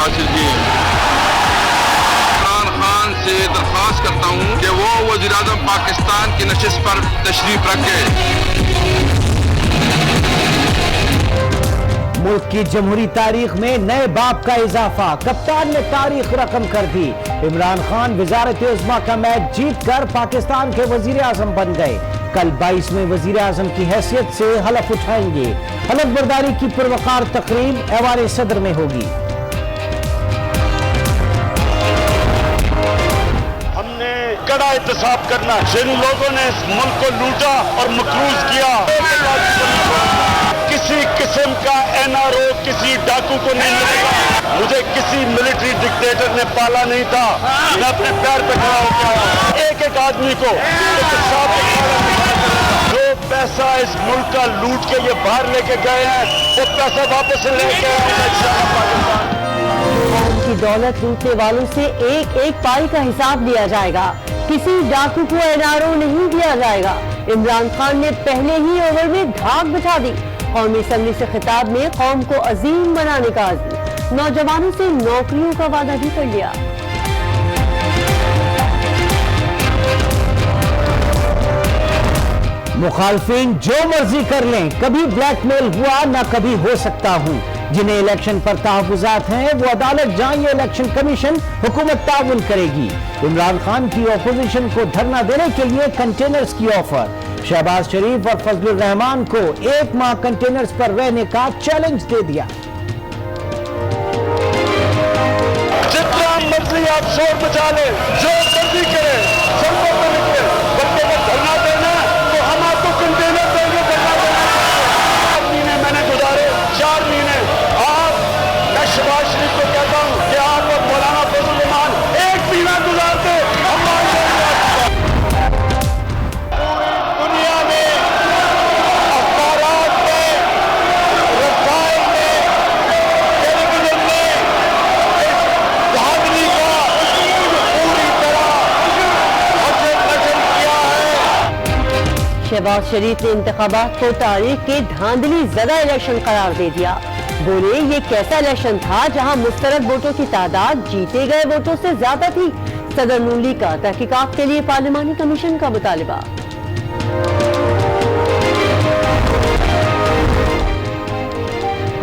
حاصل کی ہے۔ عمران خان سے درخواست کرتا ہوں کہ وہ وزیر اعظم پاکستان کی نشست پر تشریف رکھے۔ ملک کی جمہوری تاریخ میں نئے باب کا اضافہ، کپتان نے تاریخ رقم کر دی۔ عمران خان وزارت عظمیٰ کا میچ جیت کر پاکستان کے وزیر اعظم بن گئے۔ کل 22ویں وزیر اعظم کی حیثیت سے حلف اٹھائیں گے۔ حلف برداری کی پروقار تقریب ایوان صدر میں ہوگی۔ ہم نے کڑا احتساب کرنا، جن لوگوں نے اس ملک کو لوٹا اور مقروض کیا، کسی قسم کا NRO کسی ڈاکو کو نہیں ملے گا۔ مجھے کسی ملٹری ڈکٹیٹر نے پالا نہیں تھا، میں اپنے پیر پہ کھڑا ہو گیا۔ ایک ایک آدمی کو جو پیسہ اس ملک کا لوٹ کے یہ باہر لے کے گئے ہیں، وہ پیسہ واپس لے کے پاکستان۔ قوم کی دولت لوٹنے والوں سے ایک ایک پائی کا حساب لیا جائے گا، کسی ڈاکو کو NRO نہیں دیا جائے گا۔ عمران خان نے پہلے ہی اوور میں دھاک بچھا دی۔ قومی اسمبلی سے خطاب میں قوم کو عظیم بنانے کا عزم، نوجوانوں سے نوکریوں کا وعدہ بھی کر لیا۔ مخالفین جو مرضی کر لیں، کبھی بلیک میل ہوا نہ کبھی ہو سکتا ہوں۔ جنہیں الیکشن پر تحفظات ہیں وہ عدالت جائیں، یہ الیکشن کمیشن حکومت تعاون کرے گی۔ عمران خان کی اپوزیشن کو دھرنا دینے کے لیے کنٹینرز کی آفر۔ شہباز شریف اور فضل الرحمان کو 1 ماہ کنٹینرز پر رہنے کا چیلنج دے دیا۔ جتنا مرضی آپ شور مچا لیں، جو مرضی کریں، سڑکوں پہ نکلے، بلکہ وہ دھرنا دینا تو ہم آپ کو کنٹینر دیں گے۔ دھرنا دینا 4 مہینے میں نے گزارے، 4 مہینے۔ میں شہباز شریف کو کہتا ہوں کہ آپ اور مولانا فضل الرحمان 1 مہینہ گزارتے، ہم مان جائیں گے۔ پوری دنیا میں اخبارات میں، رسائل میں، ٹیلی ویژن میں اس بہادری کا پوری طرح حسن نشر کیا ہے۔ شہباز شریف نے انتخابات کو تاریخ کے دھاندلی زدہ الیکشن قرار دے دیا۔ بولے یہ کیسا الیکشن تھا جہاں مسترد ووٹوں کی تعداد جیتے گئے ووٹوں سے زیادہ تھی۔ صدر نون لیگ کا تحقیقات کے لیے پارلیمانی کمیشن کا مطالبہ۔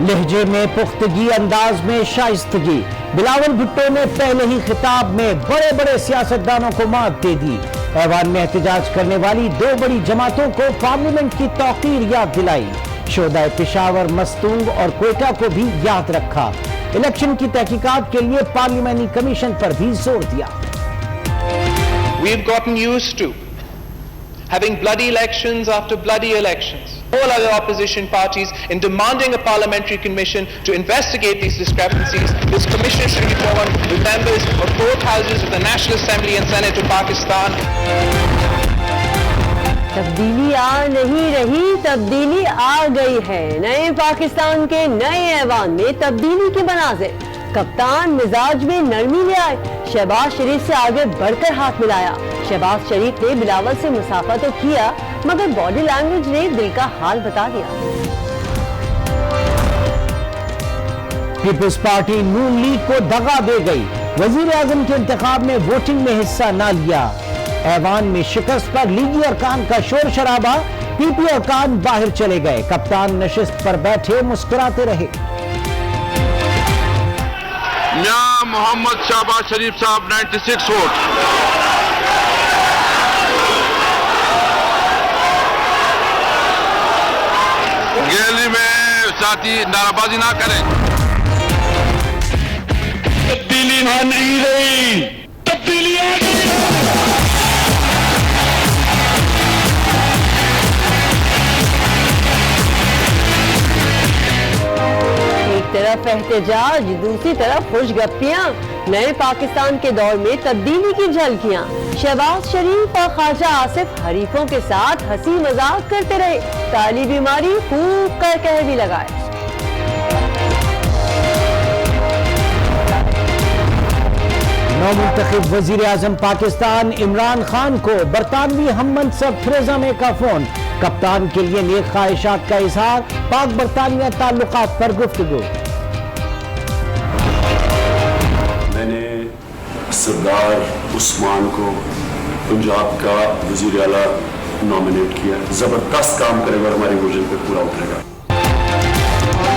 لہجے میں پختگی، انداز میں شائستگی، بلاول بھٹو نے پہلے ہی خطاب میں بڑے بڑے سیاستدانوں کو مات دے دی۔ ایوان میں احتجاج کرنے والی 2 بڑی جماعتوں کو پارلیمنٹ کی توقیر یاد دلائی۔ شہدائے پشاور، مستونگ اور کوئٹہ کو بھی یاد رکھا۔ الیکشن کی تحقیقات کے لیے پارلیمانی کمیشن پر بھی زور دیا۔ We've gotten used to having bloody elections after bloody elections. All other opposition parties in demanding a parliamentary commission to investigate these discrepancies. This commission should be formed with members of both houses of the National Assembly and Senate of Pakistan. تبدیلی آ نہیں رہی، تبدیلی آ گئی ہے۔ نئے پاکستان کے نئے ایوان میں تبدیلی کے مناظر۔ کپتان مزاج میں نرمی لے آئے، شہباز شریف سے آگے بڑھ کر ہاتھ ملایا۔ شہباز شریف نے بلاول سے مسافہ تو کیا مگر باڈی لینگویج نے دل کا حال بتا دیا۔ پیپلز پارٹی نون لیگ کو دغا دے گئی، وزیر اعظم کے انتخاب میں ووٹنگ میں حصہ نہ لیا۔ ایوان میں شکست پر لیگی ارکان کا شور شرابہ، پی پی ارکان باہر چلے گئے۔ کپتان نشست پر بیٹھے مسکراتے رہے۔ میاں محمد شہباز شریف صاحب 96 ووٹ۔ گیلری میں ساتھی نعرہ بازی نہ کریں۔ تبدیلی نہ نہیں رہی، تبدیلی آ گئی۔ ایک طرف احتجاج، دوسری طرف خوش گپیاں۔ نئے پاکستان کے دور میں تبدیلی کی جھلکیاں۔ شہباز شریف اور خواجہ آصف حریفوں کے ساتھ ہنسی مذاق کرتے رہے، کالی بیماری خوب کر کہہ بھی لگائے۔ نومنتخب وزیر اعظم پاکستان عمران خان کو برطانوی ہم منصب تھریزا مے کا فون۔ کپتان کے لیے نیک خواہشات کا اظہار، پاک برطانیہ تعلقات پر گفتگو۔ सरदार उस्मान को पंजाब का वजीर आला नॉमिनेट किया। जबरदस्त काम करेगा और हमारे विजन पे पूरा उतरेगा।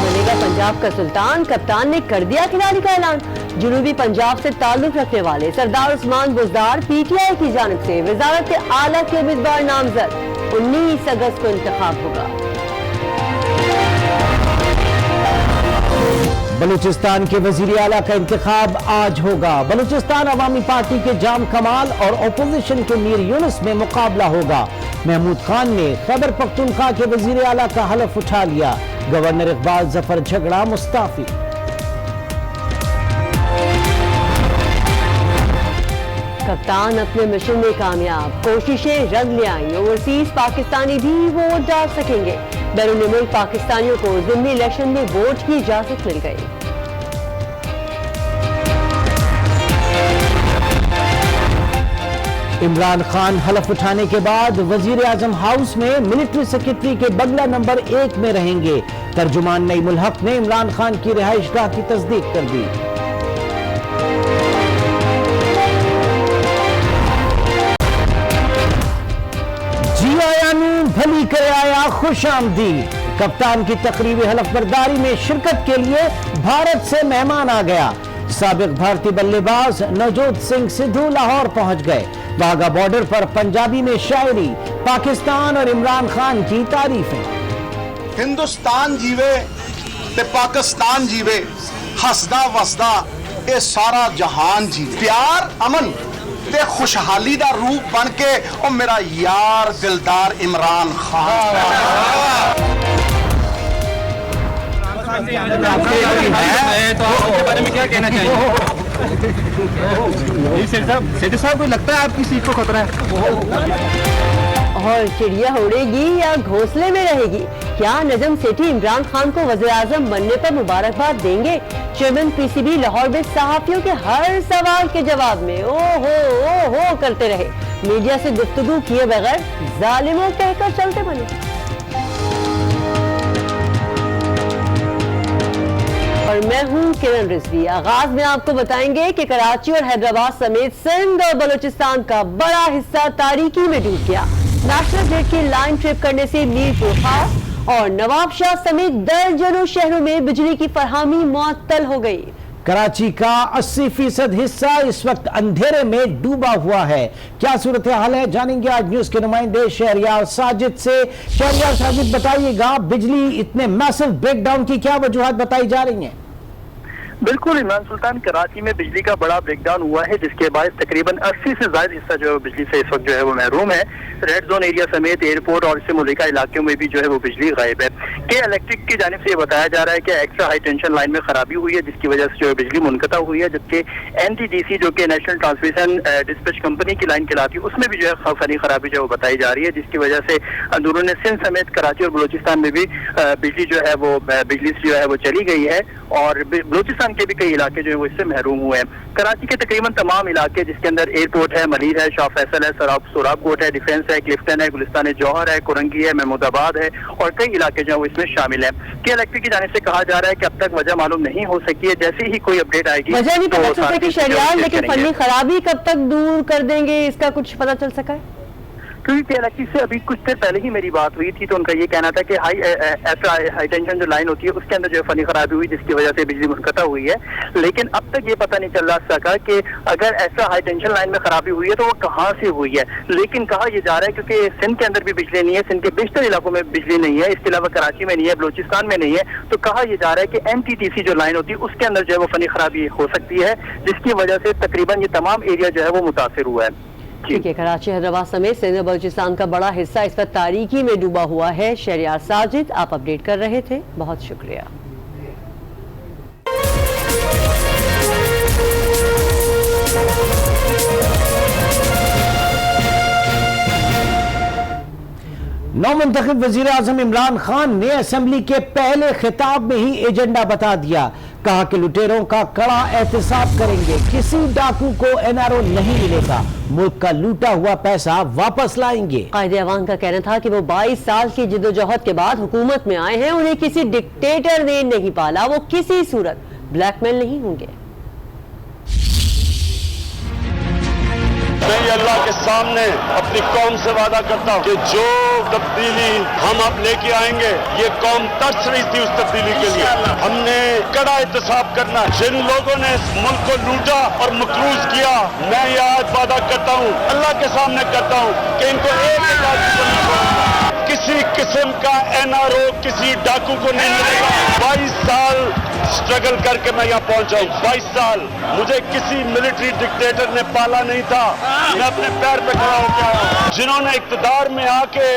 बनेगा पंजाब का सुल्तान, कप्तान ने कर दिया खिलाड़ी का ऐलान। जनूबी पंजाब से ताल्लुक रखने वाले सरदार उस्मान बुज़दार पीटीआई की जानिब से वजारत आला के उम्मीदवार नामजद। 19 अगस्त को इंतखाब होगा। बलूचिस्तान के वजीर आला का इंतखाब आज होगा। बलूचिस्तान अवामी पार्टी के जाम कमाल और अपोजिशन के मीर यूनुस में मुकाबला होगा। महमूद खान ने खैबर पख्तूनख्वा के वजीर आला का हलफ उठा लिया। गवर्नर इकबाल जफर झगड़ा मुस्ताफी। कप्तान अपने मिशन में कामयाब, कोशिशें रंग ले आई। ओवरसीज पाकिस्तानी भी वोट डाल सकेंगे। बैरून मुल्क पाकिस्तानियों को ज़िमनी इलेक्शन में वोट की इजाजत मिल गई। इमरान खान हलफ उठाने के बाद वजीर आजम हाउस में मिलिट्री सेक्रेटरी के बंगला नंबर 1 में रहेंगे। तर्जुमान नईमुल हक ने इमरान खान की रिहाइशगाह की तस्दीक कर दी। जी आया नू भली करे आया खुश आमदीद। कप्तान की तकरीबी हलफ बर्दारी में शिरकत के लिए भारत से मेहमान आ गया। साबिक भारतीय बल्लेबाज नवजोत सिंह सिद्धू लाहौर पहुंच गए। वाघा बॉर्डर पर पंजाबी में शायरी, पाकिस्तान और इमरान खान की तारीफें। हिंदुस्तान जीवे ते पाकिस्तान जीवे, हसदा वसदा ये सारा जहान जीवे। प्यार अमन ते खुशहाली दा रूप बन के ओ मेरा यार दिलदार इमरान खान। तो उसके बारे में क्या कहना चाहिए? सेठी साहब को लगता है आपकी सीट को खतरा है? और चिड़िया उड़ेगी या घोंसले में रहेगी? क्या नजम सेठी इमरान खान को वज़ीर आज़म बनने पर मुबारकबाद देंगे? चेयरमैन पीसीबी लाहौर में सहाफियों के हर सवाल के जवाब में ओ हो करते रहे। मीडिया से गुफ्तगू किए बगैर जालिमों कहकर चलते बने। और मैं हूं किरण रिजवी। आगाज में आपको बताएंगे कि कराची और हैदराबाद समेत सिंध और बलूचिस्तान का बड़ा हिस्सा तारीकी में डूब गया। नेशनल ग्रिड की लाइन ट्रिप करने से मीरपुर खास और नवाब शाह समेत दर्जनों शहरों में बिजली की फरहमी मुअत्तल हो गई। कराची का 80% हिस्सा इस वक्त अंधेरे में डूबा हुआ है। क्या सूरत हाल है, जानेंगे आज न्यूज के नुमाइंदे शहरियार साजिद से। शहरियार साजिद, बताइएगा बिजली इतने मैसिव ब्रेकडाउन की क्या वजूहात बताई जा रही हैं? बिल्कुल इमरान सुल्तान, कराची में बिजली का बड़ा ब्रेकडाउन हुआ है जिसके बाद तकरीबन 80 से ज्यादा हिस्सा जो है बिजली से इस वक्त जो है वो महरूम है। रेड जोन एरिया समेत एयरपोर्ट और इससे मुल्लिका इलाकों में भी जो है वो बिजली गायब है। के इलेक्ट्रिक की जानिब से ये बताया जा रहा है कि एक्स्ट्रा हाई टेंशन लाइन में खराबी हुई है जिसकी वजह से जो है बिजली मुनक़ता हुई है, जबकि NTDC जो कि नेशनल ट्रांसमिशन डिस्पैच कंपनी की लाइन कहलाती है उसमें भी जो है फनी खराबी जो है वो बताई जा रही है, जिसकी वजह से अंदरून सिंध समेत कराची और बलूचिस्तान में भी बिजली जो है वो बिजली से जो है वो चली गई है और बलूचिस्तान के भी कई इलाके जो है वो इससे महरूम हुए हैं। कराची के तकरीबन तमाम इलाके जिसके अंदर एयरपोर्ट है, मलीर है, शाह फैसल है, सोराब कोट है, डिफेंस है, क्लिफ्टन है, गुलिस्तान जौहर है, कुरंगी है, महमूदाबाद है और कई इलाके जो है वो इसमें शामिल है। के इलेक्ट्रिक की जानिब से कहा जा रहा है कि अब तक वजह मालूम नहीं हो सकी है, जैसे ही कोई अपडेट आएगी वजह नहीं पता चल सकी शहरियार, लेकिन फनी खराबी कब तक दूर कर देंगे इसका कुछ पता चल सका है? क्योंकि के इलेक्ट्रिक से अभी कुछ देर पहले ही मेरी बात हुई थी तो उनका ये कहना था कि हाई टेंशन जो लाइन होती है उसके अंदर जो फनी खराबी हुई जिसकी वजह से बिजली मुनक़ता हुई है, लेकिन अब तक ये पता नहीं चल सका कि अगर ऐसा हाई टेंशन लाइन में खराबी हुई है तो वो कहाँ से हुई है। लेकिन कहा यह जा रहा है क्योंकि सिंध के अंदर भी बिजली नहीं है, सिंध के बेशतर इलाकों में बिजली नहीं है, इसके अलावा कराची में नहीं है, बलूचिस्तान में नहीं है, तो कहा यह जा रहा है कि NTDC जो लाइन होती है उसके अंदर जो है वो फनी खराबी हो सकती है जिसकी वजह से तकरीबन ये तमाम एरिया जो है वो मुतासिर हुआ है। ठीक है, कराची हैदराबाद समेत सिंध बलूचिस्तान का बड़ा हिस्सा इस वक्त तारीकी में डूबा हुआ है। शहरियार साजिद, आप अपडेट कर रहे थे, बहुत शुक्रिया। नौमुंतखब वजीर आजम इमरान खान ने असेंबली के पहले खिताब में ही एजेंडा बता दिया। कहा कि लुटेरों का कड़ा एहतसाब करेंगे, किसी डाकू को NRO नहीं मिलेगा, मुल्क का लूटा हुआ पैसा वापस लाएंगे। कायदे अवाम का कहना था कि वो 22 साल की जिद्दोजहद के बाद हुकूमत में आए हैं, उन्हें किसी डिक्टेटर ने नहीं पाला, वो किसी सूरत ब्लैकमेल नहीं होंगे। अल्लाह के सामने अपनी कौम से वादा करता हूँ कि जो तब्दीली हम अब लेके आएंगे, ये कौम तरस रही थी उस तब्दीली के लिए। हमने कड़ा एहतसाब करना। जिन लोगों ने इस मुल्क को लूटा और मकरूज किया, मैं ये आज वादा करता हूँ, अल्लाह के सामने करता हूँ कि इनको एक आदमी को नहीं छोड़ूंगा। किसी किस्म का NRO किसी डाकू को नहीं मिलेगा। 22 साल स्ट्रगल करके मैं यहाँ पहुंचा हूँ। 22 साल मुझे किसी मिलिट्री डिक्टेटर ने पाला नहीं था। मैं अपने पैर पे खड़ा होकर आया हूँ। जिन्होंने इक़्तिदार में आके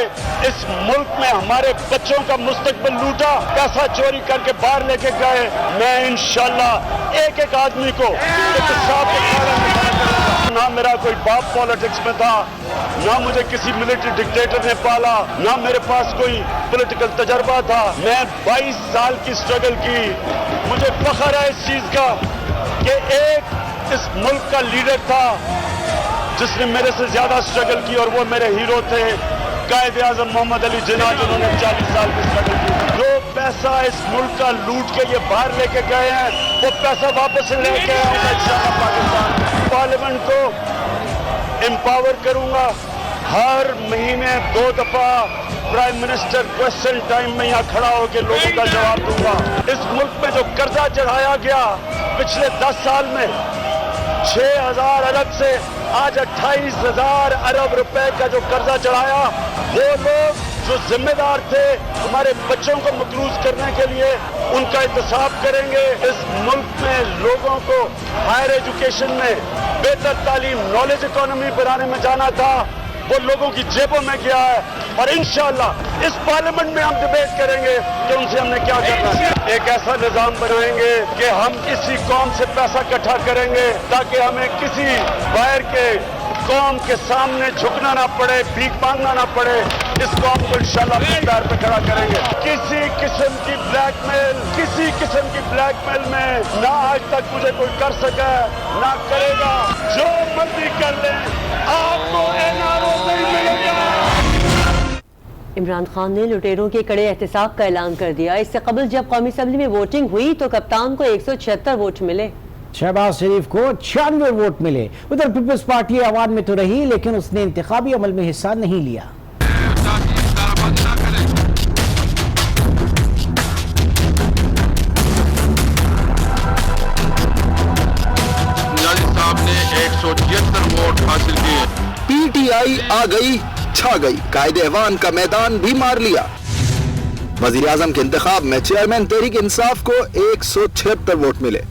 इस मुल्क में हमारे बच्चों का मुस्तकबिल लूटा, पैसा चोरी करके बाहर लेके गए, मैं इंशाल्लाह एक एक आदमी को ना मेरा कोई बाप पॉलिटिक्स में था, ना मुझे किसी मिलिट्री डिक्टेटर ने पाला, ना मेरे पास कोई पॉलिटिकल तजर्बा था। मैं 22 साल की स्ट्रगल की। मुझे फख्र है इस चीज का कि एक इस मुल्क का लीडर था जिसने मेरे से ज्यादा स्ट्रगल की, और वो मेरे हीरो थे कायद आज़म मोहम्मद अली जिन्ना, जिन्होंने 40 साल की स्ट्रगल की। जो पैसा इस मुल्क का लूट के ये बाहर लेके गए हैं, वो पैसा वापस लेके आऊंगा इंशाअल्लाह। पाकिस्तान पार्लियामेंट को एम्पावर करूंगा। हर महीने 2 दफा प्राइम मिनिस्टर क्वेश्चन टाइम में यहाँ खड़ा होकर लोगों का जवाब दूंगा। इस मुल्क में जो कर्जा चढ़ाया गया पिछले 10 साल में, 6,000 अरब से आज 28,000 अरब रुपए का जो कर्जा चढ़ाया, वो लोग जो जिम्मेदार थे हमारे बच्चों को मकरूज करने के लिए, उनका एहतसाब करेंगे। इस मुल्क में लोगों को हायर एजुकेशन में बेहतर तालीम, नॉलेज इकोनॉमी बनाने में जाना था, वो लोगों की जेबों में गया है। और इंशाअल्लाह इस पार्लियामेंट में हम डिबेट करेंगे कि उनसे हमने क्या करना है। एक ऐसा निजाम बनाएंगे कि हम इसी कौम से पैसा इकट्ठा करेंगे ताकि हमें किसी बाहर के कौम के सामने झुकना ना पड़े, भीख मांगना ना पड़े। इस कौम को इंशाअल्लाह अपने पैर पे खड़ा करेंगे। किसी किस्म की ब्लैकमेल में ना आज तक मुझे कोई कर सका, ना करेगा। जो मर्जी कर ले, आपको NRO नहीं मिलेगा। इमरान खान ने लुटेरों के कड़े एहतसाब का ऐलान कर दिया। इससे कबल जब कौमी असेंबली में वोटिंग हुई तो कप्तान को 176 वोट मिले। शहबाज शरीफ को 96 वोट मिले। उधर पीपल्स पार्टी आवाज में तो रही, लेकिन उसने इंतखाबी अमल में हिस्सा नहीं लिया। साहब ने 176 वोट हासिल किए। PTI आ गई, छा गई, कायदे ऐवान का मैदान भी मार लिया। वजीर आजम के इंतखाब में चेयरमैन तहरीक इंसाफ को 176 वोट मिले।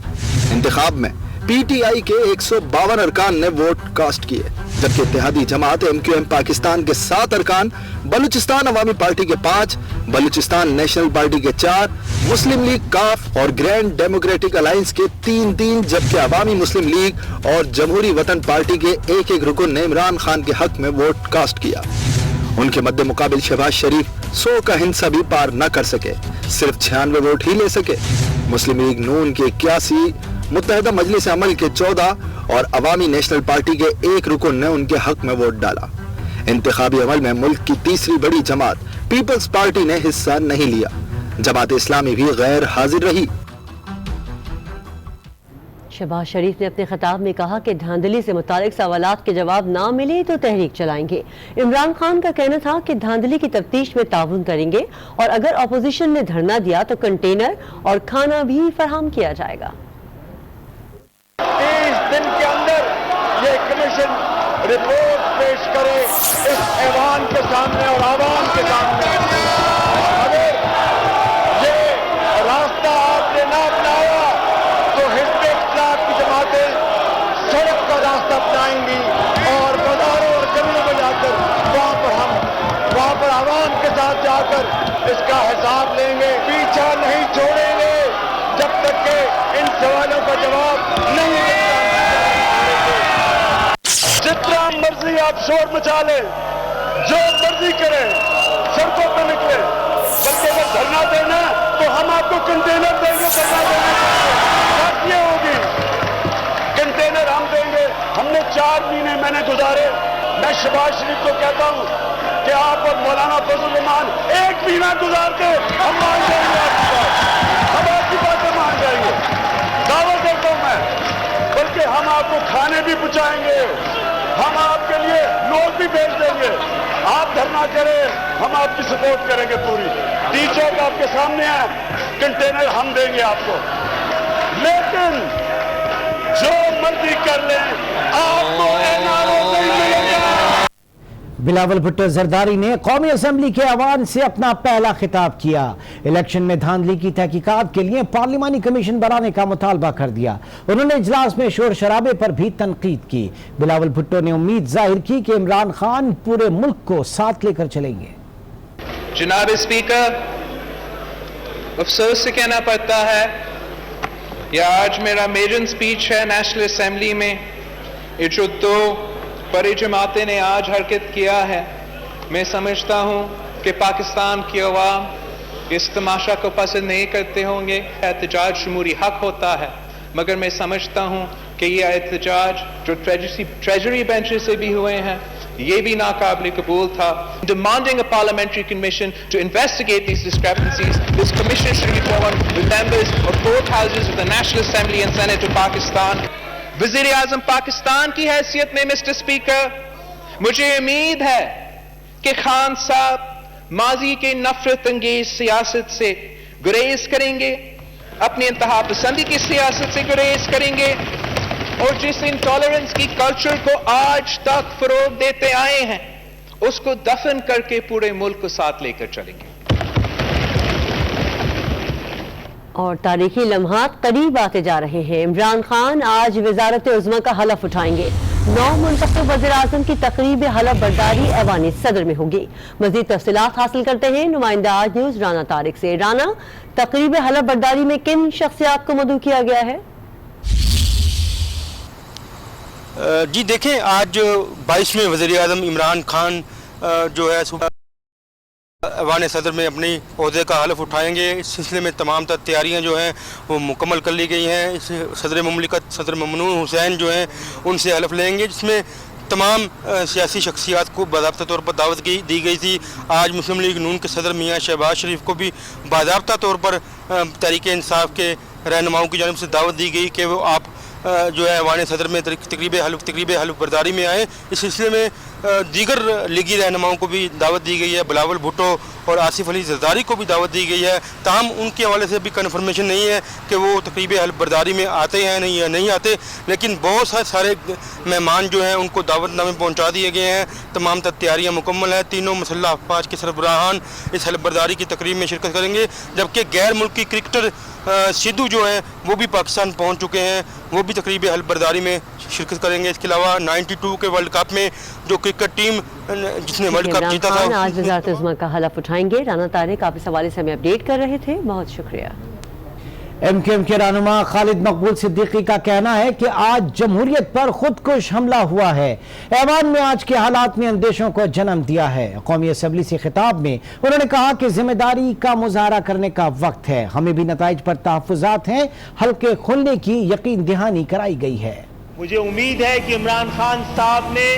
इंतखाब में PTI के 152 अरकान ने वोट कास्ट किए, जबकि इत्तेहादी जमात MQM पाकिस्तान के 7 अरकान, बलूचिस्तान अवामी पार्टी के 5, बलूचिस्तान नेशनल पार्टी के 4, मुस्लिम लीग काफ और ग्रैंड डेमोक्रेटिक अलायंस के 3-3, जबकि अवामी मुस्लिम लीग और जमहूरी वतन पार्टी के 1-1 रुकन ने इमरान खान के हक में वोट कास्ट किया। उनके मद्दे मुकाबिल शहबाज शरीफ 100 का हिस्सा भी पार न कर सके, सिर्फ 96 वोट ही ले सके। मुस्लिम लीग नून के 81, मुत्तहिदा मजलिस अमल के 14 और अवामी नेशनल पार्टी के 1 रुकन ने उनके हक में वोट डाला। इंतखाबी अमल में मुल्क की तीसरी बड़ी जमात पीपल्स पार्टी ने हिस्सा नहीं लिया। जमात इस्लामी भी गैर हाजिर रही। शहबाज शरीफ ने अपने खिताब में कहा कि धांधली से मुतालिक सवालात के जवाब ना मिले तो तहरीक चलाएंगे। इमरान खान का कहना था कि धांधली की तफ्तीश में ताउन करेंगे और अगर अपोजिशन ने धरना दिया तो कंटेनर और खाना भी फराहम किया जाएगा। 30 दिन के अंदर ये कमीशन रिपोर्ट पेश करे इस ऐवान के सामने और आवाम के सामने। अगर ये रास्ता आपने ना अपनाया तो हिज़्ब इख्तिलाफ की जमातें सड़क का रास्ता अपनाएंगी और बाजारों और गलियों में जाकर वहाँ पर आवाम के साथ जाकर इसका हिसाब लेंगे। पीछा नहीं छोड़ेंगे जब तक के इन सवालों का जवाब नहीं मिलेगा। जितना मर्जी आप शोर मचा ले, जो मर्जी करें, सड़कों पर निकले, बल्कि अगर धरना देना तो हम आपको कंटेनर देंगे। धरना देने ये होगी, कंटेनर हम देंगे। हमने 4 महीने मैंने गुजारे। मैं शहबाज शरीफ को कहता हूं कि आप और मौलाना फजल रहमान 1 महीना गुजार के हम मान जाएंगे आपकी बात, हम आपकी बातें मान जाएंगे। दावा देता हूं मैं, बल्कि हम आपको खाने भी पहुंचाएंगे, हम आपके लिए नोट भी भेज देंगे, आप धरना करें, हम आपकी सपोर्ट करेंगे पूरी। टी चौक आपके सामने है, कंटेनर हम देंगे आपको, लेकिन जो मर्जी कर लें, आपको एनआरओ नहीं मिलेगा। बिलावल भुट्टो जरदारी ने कौमी असम्बली के ऐवान से अपना पहला खिताब किया। इलेक्शन में धांधली की तहकीकात के लिए पार्लिमानी कमीशन बनाने का मुतालबा कर दिया। उन्होंने इजलास में शोर शराबे पर भी तनकीद की। बिलावल भुट्टो ने उम्मीद जाहिर की कि इमरान खान पूरे मुल्क को साथ लेकर चलेंगे। जनाब स्पीकर, अफसोस से कहना पड़ता है यह आज मेरा मेजन स्पीच है नेशनल असेंबली में। ये जो दो बड़ी जमातें ने आज हरकत किया है, मैं समझता हूँ कि पाकिस्तान की अवाम इस तमाशा को पसंद नहीं करते होंगे। एहतजाज जमहूरी हक होता है, मगर मैं समझता हूँ कि ये एहतजाज जो ट्रेजरी बेंचेस से भी हुए हैं, ये भी नाकाबिल कबूल था। Demanding a parliamentary commission to investigate these discrepancies, this commission should be formed with members of both houses of the National Assembly and Senate of Pakistan. वज़ीर आज़म पाकिस्तान की हैसियत में मिस्टर स्पीकर, मुझे उम्मीद है कि खान साहब माजी के नफरत अंगेज सियासत से गुरेज करेंगे, अपनी इंतहा पसंदी की सियासत से गुरेज करेंगे, और जिस इंटॉलरेंस की कल्चर को आज तक फरोग देते आए हैं, उसको दफन करके पूरे मुल्क को साथ लेकर चलेंगे। और तारीखी लम्हात करीब आते जा रहे हैं। इमरान खान आज वजारत उज़्मा का हलफ उठाएंगे। 9 मुंतखब वज़ीर आज़म की तकरीब हलफ बर्दारी ऐवान सदर में होगी। मज़ीद तफसीलात हासिल करते हैं नुमाइंदा आज न्यूज़ राना तारिक से। राना, तकरीब हलफ बर्दारी में किन शख्सियात को मदऊ किया गया है? जी देखें, आज 22वें वज़ीर आज़म इमरान खान जो है सुबह ऐवान सदर में अपनी ओहदे का हलफ उठाएंगे। इस सिलसिले में तमाम तैयारियां जो हैं वो मुकम्मल कर ली गई हैं। इस सदर मुमलिकत सदर ममनून हुसैन जो हैं उनसे हलफ लेंगे, जिसमें तमाम सियासी शख्सियात को बाज़ाब्ता तौर पर दावत दी गई थी। आज मुस्लिम लीग नून के सदर मियाँ शहबाज शरीफ को भी बाज़ाब्ता तौर पर तहरीक इंसाफ के रहनुमाओं की जानिब से दावत दी गई कि वो आप जो है ऐवान सदर में तकरीब हलफ बर्दारी में आए। इस सिलसिले में दीगर लीगी रहनुमाओं को भी दावत दी गई है। बिलावल भुट्टो और आसिफ अली जरदारी को भी दावत दी गई है। ताहम उनके हवाले से भी कन्फर्मेशन नहीं है कि वो तकरीब हलफ बर्दारी में आते हैं नहीं या नहीं आते, लेकिन बहुत सारे मेहमान जो हैं उनको दावतनामे पहुँचा दिए गए हैं। तमाम तैयारियाँ मुकम्मल हैं। तीनों मुसल्लह अफवाज के सरबराहान इस हलफ बर्दारी की तकरीब में शिरकत करेंगे, जबकि गैर मुल्की क्रिकेटर सिद्धू जो हैं वो भी पाकिस्तान पहुंच चुके हैं, वो भी तकरीब हलफ बर्दारी में शिरकत करेंगे। इसके अलावा 92 के वर्ल्ड कप में जो क्रिकेट टीम जिसने वर्ल्ड कप जीता था, आज वज़ारत उज़्मा का हलफ उठाएंगे। राना तारिक, आप इस हवाले से हमें अपडेट कर रहे थे, बहुत शुक्रिया। MKM के रहनुमा खालिद मकबूल सिद्दीकी का कहना है कि आज जमहूरियत पर खुदकुश हमला हुआ है। ऐवान में आज के हालात ने अंदेशों को जन्म दिया है। कौमी असम्बली से खिताब में उन्होंने कहा कि जिम्मेदारी का मुजाहरा करने का वक्त है। हमें भी नताइज पर तहफ़्फ़ुज़ात हैं, हल्के खुलने की यकीन दहानी कराई गई है। मुझे उम्मीद है कि इमरान खान साहब ने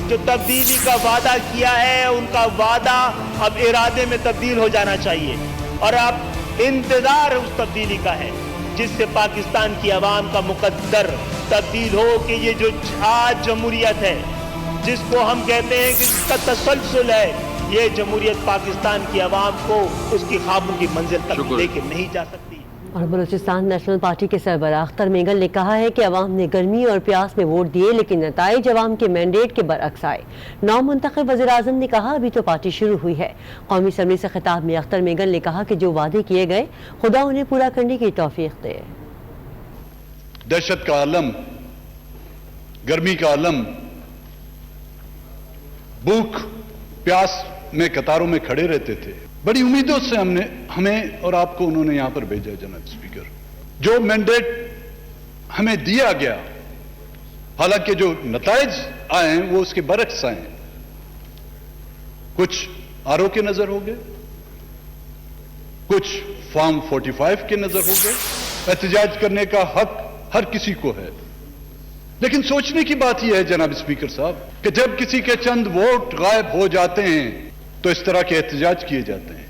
जो तब्दीली का वादा किया है, उनका वादा अब इरादे में तब्दील हो जाना चाहिए, और अब इंतजार उस तब्दीली का है जिससे पाकिस्तान की आवाम का मुकद्दर तब्दील हो कि ये जो आज जमहूरियत है, जिसको हम कहते हैं कि इसका तसलसल है, ये जमहूरियत पाकिस्तान की आवाम को उसकी ख्वाबों की मंजिल तक लेके नहीं जा सकती। और बलूचिस्तान नेशनल पार्टी के सरबराह अख्तर मेगल ने कहा है कि अवाम ने गर्मी और प्यास में वोट दिए, लेकिन नताइज अवाम के मैंडेट के बरअक्स आए। 9 मुंतखब वज़ीर आज़म ने कहा अभी तो पार्टी शुरू हुई है। कौमी असम्बली से खिताब में अख्तर मेगल ने कहा कि जो वादे किए गए खुदा उन्हें पूरा करने की तौफीक दे। दहशत का आलम, गर्मी का आलम, भूख प्यास में कतारों में खड़े रहते थे। बड़ी उम्मीदों से हमें और आपको उन्होंने यहां पर भेजा। जनाब स्पीकर, जो मैंडेट हमें दिया गया, हालांकि जो नताइज आए हैं वो उसके बरक्स आए हैं। कुछ आरओ के नजर हो गए, कुछ फॉर्म 45 के नजर हो गए। एहतजाज करने का हक हर किसी को है, लेकिन सोचने की बात यह है जनाब स्पीकर साहब कि जब किसी के चंद वोट गायब हो जाते हैं तो इस तरह के एहतजाज किए जाते हैं।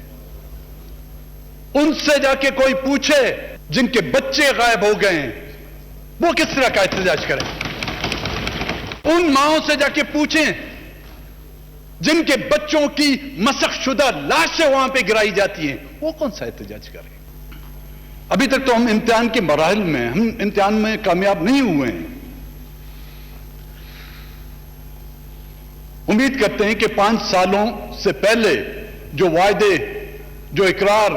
उनसे जाके कोई पूछे जिनके बच्चे गायब हो गए हैं, वो किस तरह का एहतजाज करें। ان ماؤں سے جا کے پوچھیں جن کے بچوں کی مسخ شدہ لاشیں وہاں پہ گرائی جاتی ہیں، وہ کون سا احتجاج کریں؟ ابھی تک تو ہم امتحان کے مراحل میں، ہم امتحان میں کامیاب نہیں ہوئے ہیں. امید کرتے ہیں کہ 5 سالوں سے پہلے جو وعدے، جو اقرار،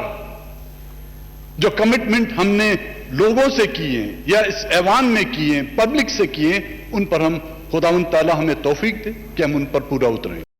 جو کمٹمنٹ ہم نے لوگوں سے کیے ہیں یا اس ایوان میں کیے ہیں، پبلک سے کیے ہیں، ان پر ہم خداوند تعالیٰ ہمیں توفیق دے کہ ہم ان پر پورا اتریں.